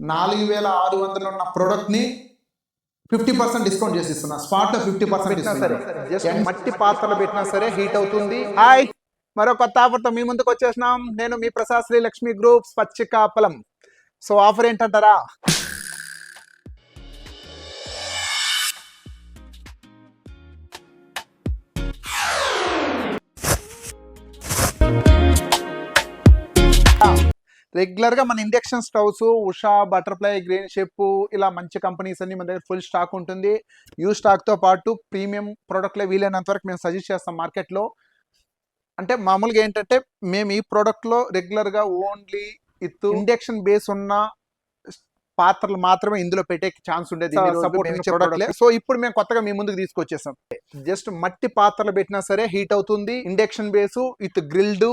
4600 ఉన్న ప్రోడక్ట్ ని 50% డిస్కౌంట్ చేసి ఇస్తున్నా. స్పాట్ లో 50% సరే, జస్ట్ మట్టి పాత్రలు పెట్టినా సరే హీట్ అవుతుంది. హాయ్, మరో కొత్త ఆఫర్తో మీ ముందుకు వచ్చేసినాం. నేను మీ Prasad Sri Lakshmi groups Pachikapalam. So offer ఏంటంటారా? రెగ్యులర్ గా మన induction stoves Usha, Butterfly, green chef ఇలా మంచి కంపెనీస్ అన్ని మన దగ్గర ఫుల్ స్టాక్ ఉంటుంది. యూ స్టాక్ తో పాటు ప్రీమియం ప్రోడక్ట్లే వీలైనంత వరకు మేము సజెస్ట్ చేస్తాం మార్కెట్లో. అంటే మామూలుగా ఏంటంటే మేము ఈ ప్రోడక్ట్ లో రెగ్యులర్ గా ఓన్లీ ఇండక్షన్ బేస్ ఉన్న పాత్రలు మాత్రమే ఇందులో పెట్టే ఛాన్స్ ఉండేది. సో ఇప్పుడు మేము కొత్తగా మీ ముందుకు తీసుకొచ్చేసాం. జస్ట్ మట్టి పాత్రలు పెట్టినా సరే హీట్ అవుతుంది. Induction base with grilled,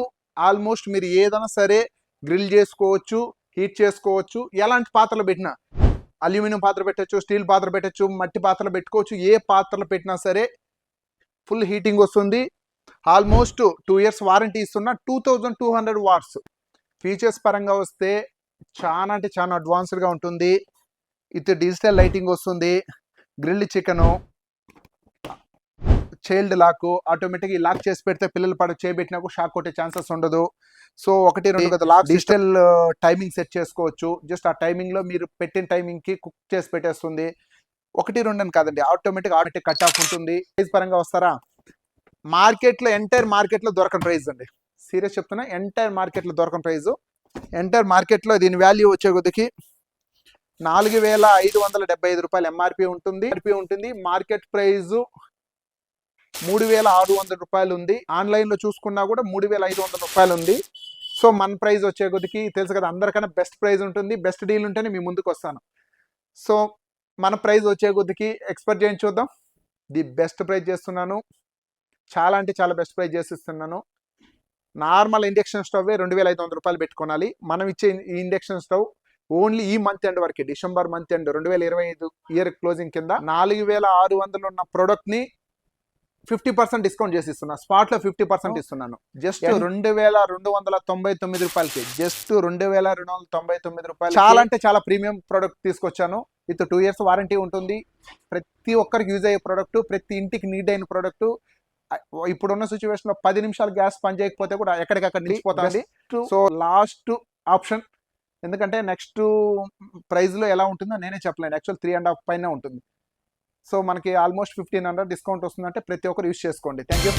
almost మీరు ఏదైనా సరే గ్రిల్ చేసుకోవచ్చు, హీట్ చేసుకోవచ్చు. ఎలాంటి పాత్రలు పెట్టినా, అల్యూమినియం పాత్ర పెట్టచ్చు, స్టీల్ పాత్ర పెట్టచ్చు, మట్టి పాత్రలు పెట్టుకోవచ్చు. ఏ పాత్రలు పెట్టినా సరే ఫుల్ హీటింగ్ వస్తుంది. ఆల్మోస్ట్ 2 years వారంటీ ఇస్తున్న 2200 వాట్స్. ఫీచర్స్ పరంగా వస్తే చాలా అంటే చాలా అడ్వాన్స్డ్గా ఉంటుంది. ఇది డిజిటల్ లైటింగ్ వస్తుంది, grilled chicken, child lock, automatic ఈ లాక్ చేసి పెడితే పిల్లలు చేయబెట్టినా షాక్ కొట్టే ఛాన్సెస్ ఉండదు. సో 1-2 కదా లాక్, డిజిటల్ టైమింగ్ సెట్ చేసుకోవచ్చు. జస్ట్ ఆ టైమింగ్ లో మీరు పెట్టిన టైమింగ్ కి కుక్ చేసి పెట్టేస్తుంది. 1-2 అని కాదండి, ఆటోమేటిక్ కట్ ఆఫ్ ఉంటుంది. ప్రైస్ పరంగా వస్తారా, మార్కెట్లో ఎంటైర్ మార్కెట్లో దొరకని ప్రైస్ అండి. సీరియస్ చెప్తున్నా, ఎంటైర్ మార్కెట్లో దొరకని ప్రైస్. ఎంటైర్ మార్కెట్లో దీని వాల్యూ వచ్చే కొద్దికి 4575 రూపాయలు ఎంఆర్పి ఉంటుంది. మార్కెట్ ప్రైస్ 3600 రూపాయలు ఉంది. ఆన్లైన్ లో చూసుకున్నా కూడా 3500 రూపాయలు ఉంది. సో మన ప్రైస్ వచ్చే కొద్దికి తెలుసు కదా, అందరికన్నా బెస్ట్ ప్రైస్ ఉంటుంది. బెస్ట్ డీల్ ఉంటేనే మీ ముందుకు వస్తాను. సో మన ప్రైస్ వచ్చే కొద్దికి ఎక్స్పెక్ట్ చేయండి, చూద్దాం. ది బెస్ట్ ప్రైస్ చేస్తున్నాను, చాలా అంటే చాలా బెస్ట్ ప్రైస్ చేసిస్తున్నాను. నార్మల్ ఇండక్షన్ స్టవ్ 2500 రూపాయలు పెట్టుకోవాలి. మనం ఇచ్చే ఈ ఇండక్షన్ స్టవ్ ఓన్లీ ఈ మంత్ ఎండ్ వరకే, December month end 2025 year closing కింద 4600 ఉన్న ప్రోడక్ట్ ని 50% డిస్కౌంట్ చేసి ఇస్తున్నా. స్పాట్ లో 50% ఇస్తున్నాను. జస్ట్ 2299 రూపాయలకి, జస్ట్ 2299 రూపాయలు. చాలా అంటే చాలా ప్రీమియం ప్రోడక్ట్ తీసుకొచ్చాను. విత్ 2 years వారంటీ ఉంటుంది. ప్రతి ఒక్కరికి యూజ్ అయ్యే ప్రోడక్ట్, ప్రతి ఇంటికి నీడ్ అయిన ప్రోడక్ట్. ఇప్పుడున్న సిచ్యువేషన్ లో 10 నిమిషాలు గ్యాస్ పని చేయకపోతే కూడా ఎక్కడికక్కడ నిలిచిపోతుంది. సో లాస్ట్ ఆప్షన్, ఎందుకంటే నెక్స్ట్ ప్రైస్ లో ఎలా ఉంటుందో నేనే చెప్పలేను. యాక్చువల్ 3.5 పైన ఉంటుంది. సో మనకి ఆల్మోస్ట్ 1500 డిస్కౌంట్ వస్తుందంటే ప్రతి ఒక్కరు యూజ్ చేసుకోండి. Thank you.